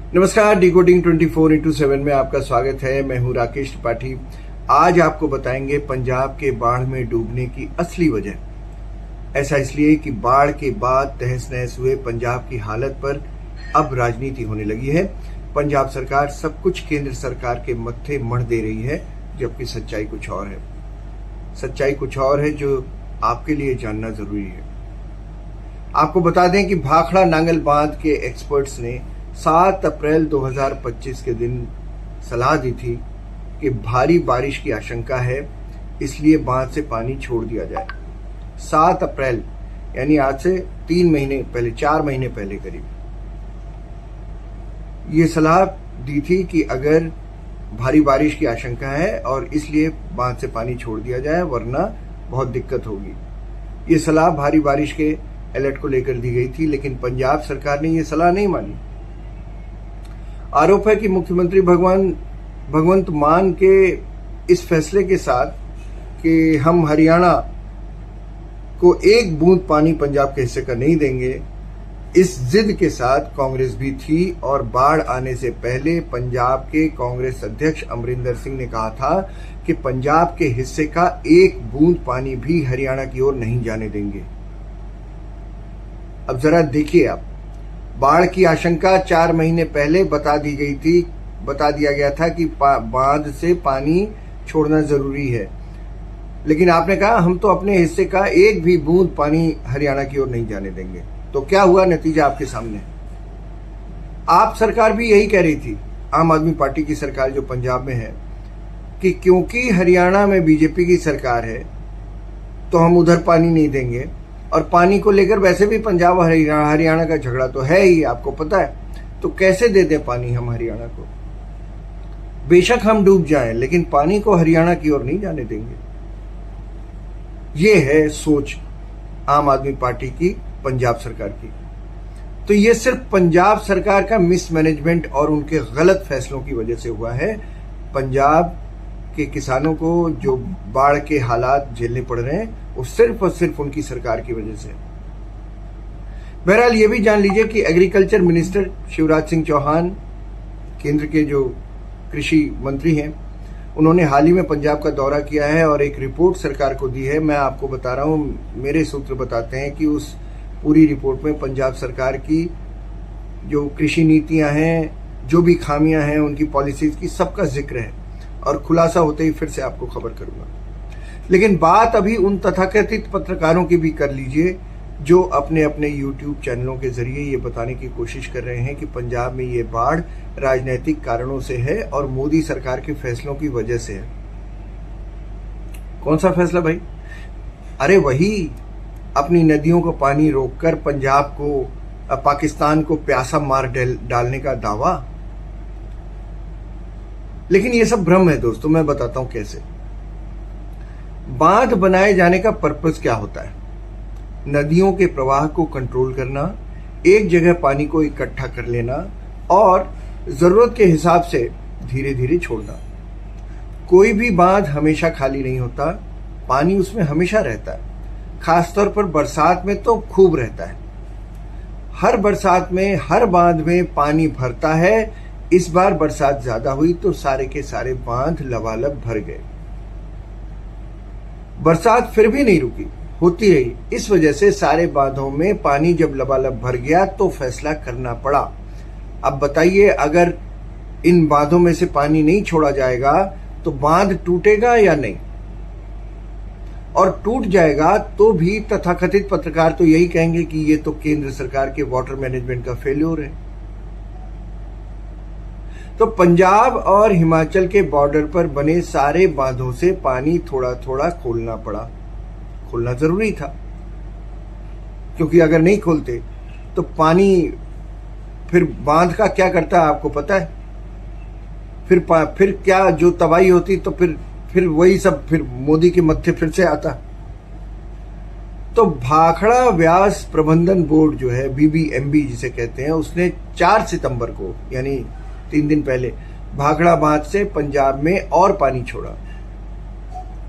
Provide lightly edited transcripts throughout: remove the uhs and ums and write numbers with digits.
नमस्कार, डिकोडिंग 24/7 में आपका स्वागत है। मैं हूं राकेश त्रिपाठी। आज आपको बताएंगे पंजाब के बाढ़ में डूबने की असली वजह। ऐसा इसलिए कि बाढ़ के बाद तहस नहस हुए पंजाब की हालत पर अब राजनीति होने लगी है। पंजाब सरकार सब कुछ केंद्र सरकार के मत्थे मढ़ दे रही है, जबकि सच्चाई कुछ और है। सच्चाई कुछ और है जो आपके लिए जानना जरूरी है। आपको बता दें कि भाखड़ा नांगल बांध के एक्सपर्ट्स ने 7 अप्रैल 2025 के दिन सलाह दी थी कि भारी बारिश की आशंका है, इसलिए बांध से पानी छोड़ दिया जाए। 7 अप्रैल यानी आज से 3 महीने पहले, 4 महीने पहले करीब ये सलाह दी थी कि अगर भारी बारिश की आशंका है और इसलिए बांध से पानी छोड़ दिया जाए, वरना बहुत दिक्कत होगी। ये सलाह भारी बारिश के अलर्ट को लेकर दी गई थी, लेकिन पंजाब सरकार ने ये सलाह नहीं मानी। आरोप है कि मुख्यमंत्री भगवंत मान के इस फैसले के साथ कि हम हरियाणा को एक बूंद पानी पंजाब के हिस्से का नहीं देंगे, इस जिद के साथ कांग्रेस भी थी। और बाढ़ आने से पहले पंजाब के कांग्रेस अध्यक्ष अमरिंदर सिंह ने कहा था कि पंजाब के हिस्से का एक बूंद पानी भी हरियाणा की ओर नहीं जाने देंगे। अब जरा देखिए, आप बाढ़ की आशंका 4 महीने पहले बता दिया गया था कि बांध से पानी छोड़ना जरूरी है, लेकिन आपने कहा हम तो अपने हिस्से का एक भी बूंद पानी हरियाणा की ओर नहीं जाने देंगे। तो क्या हुआ? नतीजा आपके सामने। आप सरकार भी यही कह रही थी, आम आदमी पार्टी की सरकार जो पंजाब में है, कि क्योंकि हरियाणा में बीजेपी की सरकार है तो हम उधर पानी नहीं देंगे। और पानी को लेकर वैसे भी पंजाब और हरियाणा का झगड़ा तो है ही, आपको पता है। तो कैसे दे दें पानी हम हरियाणा को? बेशक हम डूब जाएं, लेकिन पानी को हरियाणा की ओर नहीं जाने देंगे। ये है सोच आम आदमी पार्टी की, पंजाब सरकार की। तो ये सिर्फ पंजाब सरकार का मिसमैनेजमेंट और उनके गलत फैसलों की वजह से हुआ है। पंजाब के किसानों को जो बाढ़ के हालात झेलने पड़ रहे हैं, वो सिर्फ और सिर्फ उनकी सरकार की वजह से। बहरहाल ये भी जान लीजिए कि एग्रीकल्चर मिनिस्टर शिवराज सिंह चौहान, केंद्र के जो कृषि मंत्री हैं, उन्होंने हाल ही में पंजाब का दौरा किया है और एक रिपोर्ट सरकार को दी है। मैं आपको बता रहा हूं, मेरे सूत्र बताते हैं कि उस पूरी रिपोर्ट में पंजाब सरकार की जो कृषि नीतियां हैं, जो भी खामियां हैं उनकी पॉलिसीज की, सबका जिक्र है। और खुलासा होते ही फिर से आपको खबर करूंगा। लेकिन बात अभी उन तथाकथित पत्रकारों की भी कर लीजिए जो अपने अपने YouTube चैनलों के जरिए ये बताने की कोशिश कर रहे हैं कि पंजाब में ये बाढ़ राजनीतिक कारणों से है और मोदी सरकार के फैसलों की वजह से है। कौन सा फैसला भाई? अरे वही, अपनी नदियों को पानी रोककर पंजाब को, पाकिस्तान को प्यासा मार डालने का दावा। लेकिन ये सब भ्रम है दोस्तों, मैं बताता हूं कैसे। बांध बनाए जाने का पर्पस क्या होता है? नदियों के प्रवाह को कंट्रोल करना, एक जगह पानी को इकट्ठा कर लेना और जरूरत के हिसाब से धीरे धीरे छोड़ना। कोई भी बांध हमेशा खाली नहीं होता, पानी उसमें हमेशा रहता है। खासतौर पर बरसात में तो खूब रहता है। हर बरसात में हर बांध में पानी भरता है। इस बार बरसात ज्यादा हुई तो सारे के सारे बांध लबालब भर गए। बरसात फिर भी नहीं रुकी, होती रही। इस वजह से सारे बांधों में पानी जब लबालब भर गया तो फैसला करना पड़ा। अब बताइए, अगर इन बांधों में से पानी नहीं छोड़ा जाएगा तो बांध टूटेगा या नहीं? और टूट जाएगा तो भी तथाकथित पत्रकार तो यही कहेंगे कि ये तो केंद्र सरकार के वाटर मैनेजमेंट का फेल्योर है। तो पंजाब और हिमाचल के बॉर्डर पर बने सारे बांधों से पानी थोड़ा थोड़ा खोलना पड़ा। खोलना जरूरी था, क्योंकि अगर नहीं खोलते तो पानी फिर बांध का क्या करता है आपको पता है? फिर क्या जो तबाही होती, तो फिर वही सब फिर मोदी के मत्थे फिर से आता। तो भाखड़ा व्यास प्रबंधन बोर्ड जो है, BBMB जिसे कहते हैं, उसने 4 सितंबर को यानी 3 दिन पहले भाखड़ा बांध से पंजाब में और पानी छोड़ा,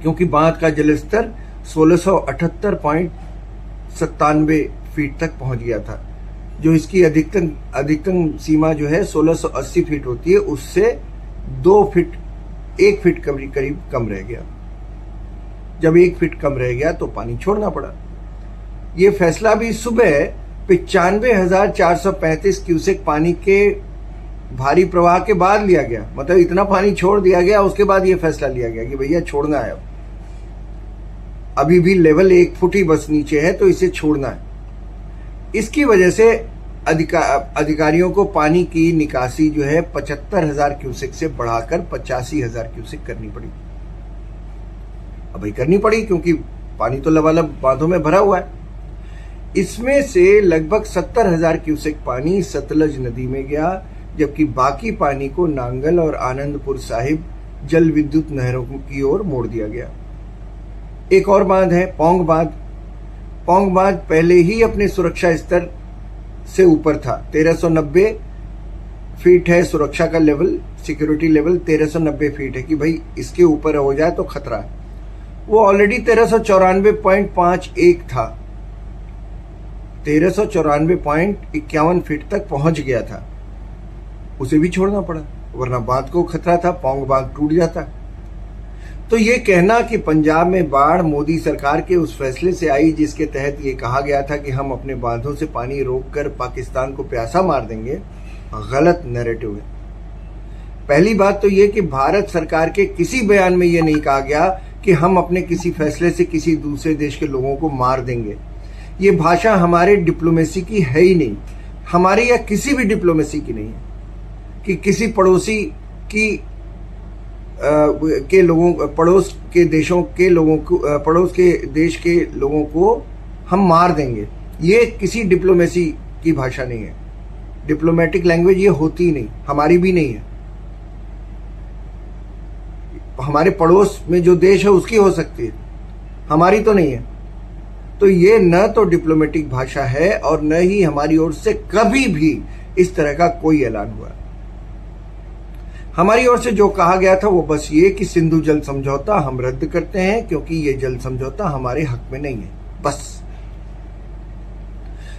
क्योंकि बांध का जलस्तर 1678.97 फीट तक पहुंच गया था। जो इसकी अधिकतम सीमा जो है 1680 फीट होती है, उससे 1 फीट करीब कम रह गया। जब 1 फीट कम रह गया तो पानी छोड़ना पड़ा। ये फैसला भी सुबह 95,435 क्यूसेक पानी के भारी प्रवाह के बाद लिया गया। मतलब इतना पानी छोड़ दिया गया, उसके बाद ये फैसला लिया गया कि भैया छोड़ना है। अभी भी लेवल 1 फुट ही बस नीचे है, तो इसे छोड़ना है। इसकी वजह से अधिकारियों को पानी की निकासी जो है 75,000 क्यूसेक से बढ़ाकर 85,000 क्यूसेक करनी पड़ी। अब भाई करनी पड़ी क्योंकि पानी तो लबालब बांधों में भरा हुआ है। इसमें से लगभग 70,000 क्यूसेक पानी सतलज नदी में गया, जबकि बाकी पानी को नांगल और आनंदपुर साहिब जल विद्युत नहरों की ओर मोड़ दिया गया। एक और बांध है पौंग बांध। पौंग बांध पहले ही अपने सुरक्षा स्तर से ऊपर था। 1390 फीट है सुरक्षा का लेवल, सिक्योरिटी लेवल 1390 फीट है कि भाई इसके ऊपर हो जाए तो खतरा है। वो ऑलरेडी 1394.51 था, 1394.51 फीट तक पहुंच गया था। उसे भी छोड़ना पड़ा, वरना बांध को खतरा था, पौंग बांध टूट जाता। तो ये कहना कि पंजाब में बाढ़ मोदी सरकार के उस फैसले से आई जिसके तहत ये कहा गया था कि हम अपने बांधों से पानी रोककर पाकिस्तान को प्यासा मार देंगे, गलत नैरेटिव है। पहली बात तो ये कि भारत सरकार के किसी बयान में ये नहीं कहा गया कि हम अपने किसी फैसले से किसी दूसरे देश के लोगों को मार देंगे। ये भाषा हमारे डिप्लोमेसी की है ही नहीं, हमारी या किसी भी डिप्लोमेसी की नहीं है कि किसी पड़ोसी की के लोगों, पड़ोस के देशों के लोगों को, पड़ोस के देश के लोगों को हम मार देंगे। ये किसी डिप्लोमेसी की भाषा नहीं है, डिप्लोमेटिक लैंग्वेज ये होती ही नहीं, हमारी भी नहीं है। हमारे पड़ोस में जो देश है उसकी हो सकती है, हमारी तो नहीं है। तो ये न तो डिप्लोमेटिक भाषा है और न ही हमारी ओर से कभी भी इस तरह का कोई ऐलान हुआ। हमारी ओर से जो कहा गया था वो बस ये कि सिंधु जल समझौता हम रद्द करते हैं क्योंकि ये जल समझौता हमारे हक में नहीं है, बस।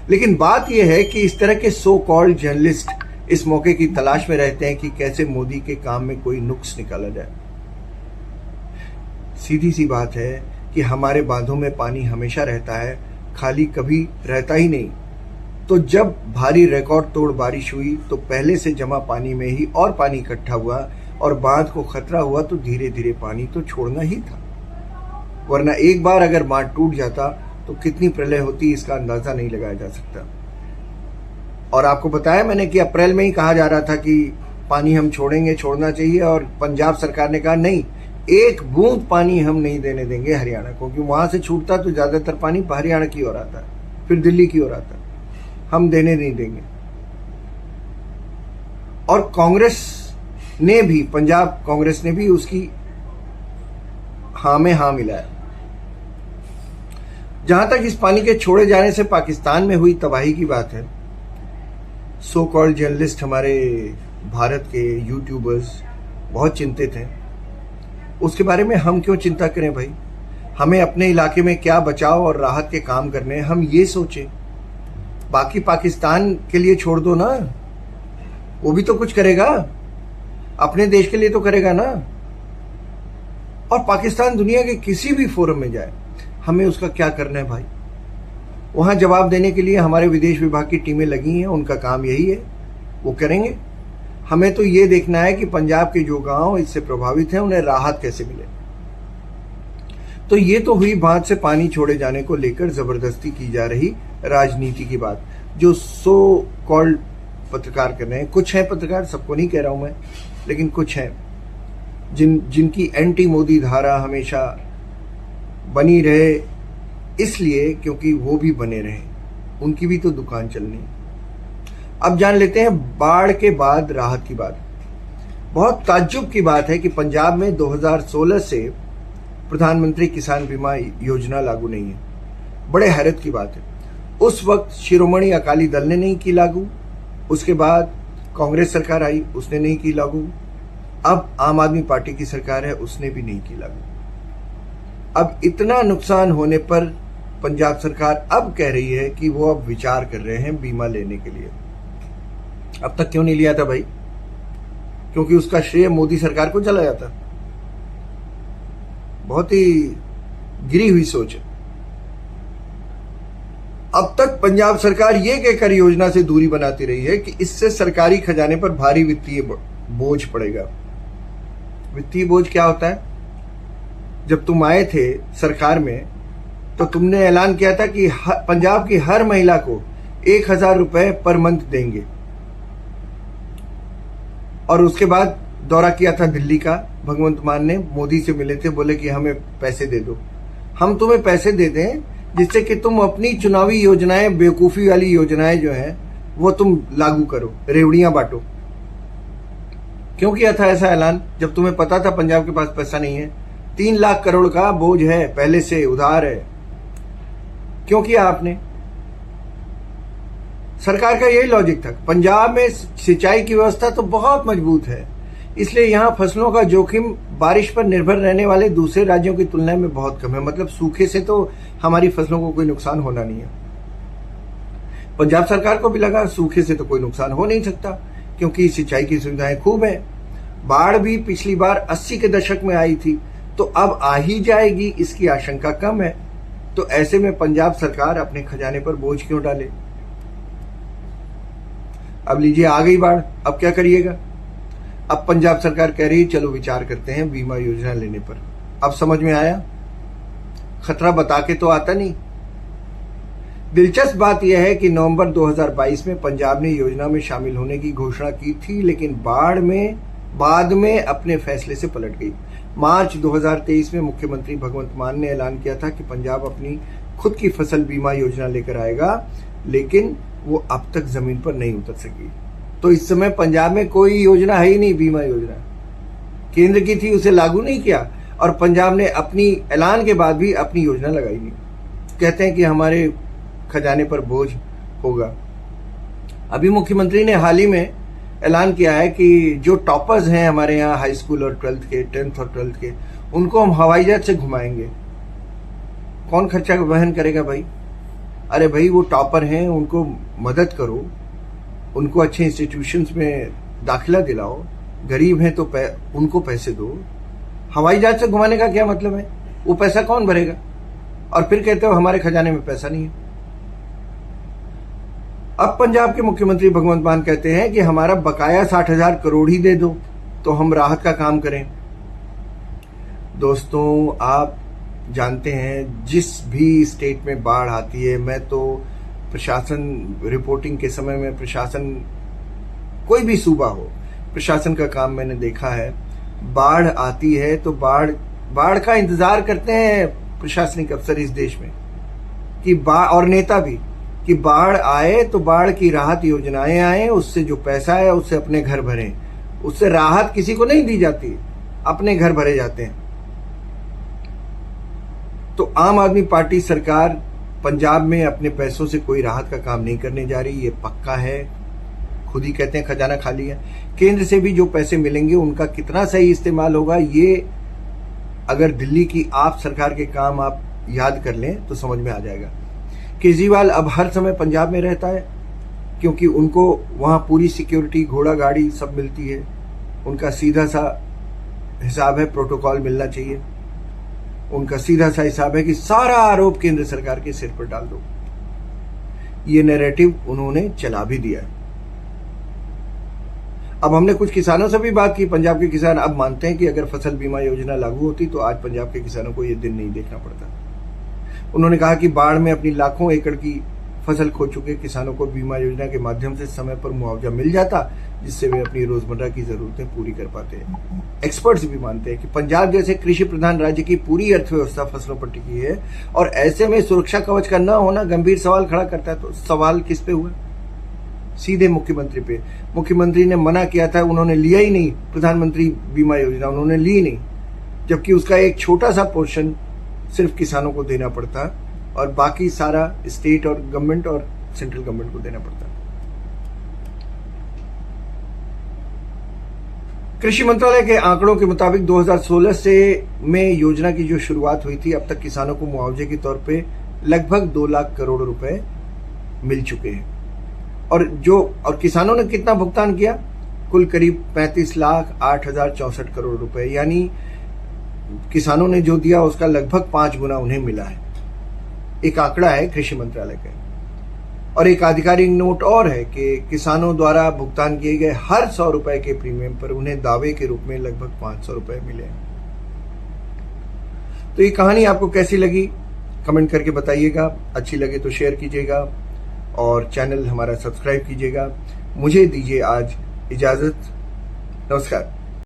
लेकिन बात यह है कि इस तरह के सो कॉल्ड जर्नलिस्ट इस मौके की तलाश में रहते हैं कि कैसे मोदी के काम में कोई नुक्स निकाला जाए। सीधी सी बात है कि हमारे बांधों में पानी हमेशा रहता है, खाली कभी रहता ही नहीं। तो जब भारी रिकॉर्ड तोड़ बारिश हुई तो पहले से जमा पानी में ही और पानी इकट्ठा हुआ और बांध को खतरा हुआ तो धीरे धीरे पानी तो छोड़ना ही था, वरना एक बार अगर बांध टूट जाता तो कितनी प्रलय होती इसका अंदाजा नहीं लगाया जा सकता। और आपको बताया मैंने कि अप्रैल में ही कहा जा रहा था कि पानी हम छोड़ेंगे, छोड़ना चाहिए, और पंजाब सरकार ने कहा नहीं, एक बूंद पानी हम नहीं देने देंगे हरियाणा को, क्योंकि वहां से छूटता तो ज्यादातर पानी हरियाणा की ओर आता है, फिर दिल्ली की ओर आता है, हम देने नहीं देंगे। और कांग्रेस ने भी, पंजाब कांग्रेस ने भी उसकी हां में हां मिलाया। जहां तक इस पानी के छोड़े जाने से पाकिस्तान में हुई तबाही की बात है, सो कॉल्ड जर्नलिस्ट, हमारे भारत के यूट्यूबर्स बहुत चिंतित हैं। उसके बारे में हम क्यों चिंता करें भाई? हमें अपने इलाके में क्या बचाव और राहत के काम करने हैं, हम ये सोचें। बाकी पाकिस्तान के लिए छोड़ दो ना, वो भी तो कुछ करेगा, अपने देश के लिए तो करेगा ना। और पाकिस्तान दुनिया के किसी भी फोरम में जाए, हमें उसका क्या करना है भाई? वहां जवाब देने के लिए हमारे विदेश विभाग की टीमें लगी हैं, उनका काम यही है, वो करेंगे। हमें तो ये देखना है कि पंजाब के जो गांव इससे प्रभावित हैं उन्हें राहत कैसे मिले। तो ये तो हुई बांध से पानी छोड़े जाने को लेकर जबरदस्ती की जा रही राजनीति की बात, जो सो कॉल्ड पत्रकार कर रहे हैं। कुछ हैं पत्रकार, सबको नहीं कह रहा हूं मैं, लेकिन कुछ हैं जिनकी एंटी मोदी धारा हमेशा बनी रहे, इसलिए क्योंकि वो भी बने रहे, उनकी भी तो दुकान चलनी। अब जान लेते हैं बाढ़ के बाद राहत की बात। बहुत ताज्जुब की बात है कि पंजाब में 2016 से प्रधानमंत्री किसान बीमा योजना लागू नहीं है। बड़े हैरत की बात है। उस वक्त शिरोमणि अकाली दल ने नहीं की लागू, उसके बाद कांग्रेस सरकार आई, उसने नहीं की लागू, अब आम आदमी पार्टी की सरकार है, उसने भी नहीं की लागू। अब इतना नुकसान होने पर पंजाब सरकार अब कह रही है कि वो अब विचार कर रहे हैं बीमा लेने के लिए। अब तक क्यों नहीं लिया था भाई? क्योंकि उसका श्रेय मोदी सरकार को चला जाता। बहुत ही गिरी हुई सोच है। अब तक पंजाब सरकार ये कहकर योजना से दूरी बनाती रही है कि इससे सरकारी खजाने पर भारी वित्तीय बोझ पड़ेगा। वित्तीय बोझ क्या होता है? जब तुम आए थे सरकार में तो तुमने ऐलान किया था कि पंजाब की हर महिला को 1,000 रुपए पर मंथ देंगे, और उसके बाद दौरा किया था दिल्ली का। भगवंत मान ने मोदी से मिले थे, बोले कि हमें पैसे दे दो, हम तुम्हें पैसे दे दें जिससे कि तुम अपनी चुनावी योजनाएं, बेवकूफी वाली योजनाएं जो हैं वो तुम लागू करो, रेवड़ियां बांटो। क्यों किया था ऐसा ऐलान जब तुम्हें पता था पंजाब के पास पैसा नहीं है? 3 लाख करोड़ का बोझ है, पहले से उधार है। क्यों किया आपने? सरकार का यही लॉजिक था। पंजाब में सिंचाई की व्यवस्था तो बहुत मजबूत है, इसलिए यहां फसलों का जोखिम बारिश पर निर्भर रहने वाले दूसरे राज्यों की तुलना में बहुत कम है। मतलब सूखे से तो हमारी फसलों को कोई नुकसान होना नहीं है। पंजाब सरकार को भी लगा सूखे से तो कोई नुकसान हो नहीं सकता, क्योंकि सिंचाई की सुविधाएं खूब है। बाढ़ भी पिछली बार 80 के दशक में आई थी, तो अब आ ही जाएगी इसकी आशंका कम है। तो ऐसे में पंजाब सरकार अपने खजाने पर बोझ क्यों डाले? अब लीजिए आ गई बाढ़, अब क्या करिएगा? अब पंजाब सरकार कह रही है चलो विचार करते हैं बीमा योजना लेने पर। अब समझ में आया? खतरा बता के तो आता नहीं। दिलचस्प बात यह है कि नवंबर 2022 में पंजाब ने योजना में शामिल होने की घोषणा की थी, लेकिन बाद में अपने फैसले से पलट गई। मार्च 2023 में मुख्यमंत्री भगवंत मान ने ऐलान किया था कि पंजाब अपनी खुद की फसल बीमा योजना लेकर आएगा, लेकिन वो अब तक जमीन पर नहीं उतर सकी। तो इस समय पंजाब में कोई योजना है ही नहीं, बीमा योजना केंद्र की थी, उसे लागू नहीं किया, और पंजाब ने अपनी ऐलान के बाद भी अपनी योजना लगाई नहीं। कहते हैं कि हमारे खजाने पर बोझ होगा। अभी मुख्यमंत्री ने हाल ही में ऐलान किया है कि जो टॉपर्स हैं हमारे यहाँ हाई स्कूल और 10th और 12th के, उनको हम हवाई जहाज से घुमाएंगे। कौन खर्चा वहन करेगा भाई? अरे भाई वो टॉपर हैं, उनको मदद करो, उनको अच्छे इंस्टीट्यूशंस में दाखिला दिलाओ। गरीब हैं तो उनको पैसे दो। हवाई जहाज से घुमाने का क्या मतलब है? वो पैसा कौन भरेगा? और फिर कहते हो हमारे खजाने में पैसा नहीं है। अब पंजाब के मुख्यमंत्री भगवंत मान कहते हैं कि हमारा बकाया 60,000 करोड़ ही दे दो तो हम राहत का काम करें। दोस्तों, आप जानते हैं जिस भी स्टेट में बाढ़ आती है, मैं तो प्रशासन रिपोर्टिंग के समय में प्रशासन, कोई भी सूबा हो, प्रशासन का काम मैंने देखा है। बाढ़ आती है तो बाढ़ का इंतजार करते हैं प्रशासनिक अफसर इस देश में कि और नेता भी, कि बाढ़ आए तो बाढ़ की राहत योजनाएं आए, उससे जो पैसा है उससे अपने घर भरें। उससे राहत किसी को नहीं दी जाती, अपने घर भरे जाते हैं। तो आम आदमी पार्टी सरकार पंजाब में अपने पैसों से कोई राहत का काम नहीं करने जा रही, ये पक्का है। खुद ही कहते हैं खजाना खाली है। केंद्र से भी जो पैसे मिलेंगे उनका कितना सही इस्तेमाल होगा, ये अगर दिल्ली की आप सरकार के काम आप याद कर लें तो समझ में आ जाएगा। केजरीवाल अब हर समय पंजाब में रहता है क्योंकि उनको वहां पूरी सिक्योरिटी, घोड़ा गाड़ी सब मिलती है। उनका सीधा सा हिसाब है, प्रोटोकॉल मिलना चाहिए। उनका सीधा सा हिसाब है कि सारा आरोप केंद्र सरकार के सिर पर डाल दो। ये नैरेटिव उन्होंने चला भी दिया है। अब हमने कुछ किसानों से भी बात की। पंजाब के किसान अब मानते हैं कि अगर फसल बीमा योजना लागू होती तो आज पंजाब के किसानों को ये दिन नहीं देखना पड़ता। उन्होंने कहा कि बाढ़ में अपनी लाखों एकड़ की फसल खो चुके किसानों को बीमा योजना के माध्यम से समय पर मुआवजा मिल जाता, जिससे वे अपनी रोजमर्रा की जरूरतें पूरी कर पाते हैं। एक्सपर्ट्स भी मानते हैं कि पंजाब जैसे कृषि प्रधान राज्य की पूरी अर्थव्यवस्था फसलों पर टिकी है, और ऐसे में सुरक्षा कवच का न होना गंभीर सवाल खड़ा करता है। तो सवाल किस पे हुआ? सीधे मुख्यमंत्री पे। मुख्यमंत्री ने मना किया था, उन्होंने लिया ही नहीं प्रधानमंत्री बीमा योजना, उन्होंने ली नहीं, जबकि उसका एक छोटा सा पोर्शन सिर्फ किसानों को देना पड़ता और बाकी सारा स्टेट और गवर्नमेंट और सेंट्रल गवर्नमेंट को देना पड़ता। कृषि मंत्रालय के आंकड़ों के मुताबिक 2016 से में योजना की जो शुरुआत हुई थी, अब तक किसानों को मुआवजे के तौर पे लगभग 2 लाख करोड़ रुपए मिल चुके हैं। और किसानों ने कितना भुगतान किया? कुल करीब 35,08,064 करोड़ रुपए, यानी किसानों ने जो दिया उसका लगभग 5 गुना उन्हें मिला है। एक आंकड़ा है कृषि मंत्रालय का। और एक आधिकारिक नोट और है कि किसानों द्वारा भुगतान किए गए हर 100 रुपए के प्रीमियम पर उन्हें दावे के रूप में लगभग 500 रुपए मिले। तो ये कहानी आपको कैसी लगी कमेंट करके बताइएगा। अच्छी लगे तो शेयर कीजिएगा और चैनल हमारा सब्सक्राइब कीजिएगा। मुझे दीजिए आज इजाजत। नमस्कार।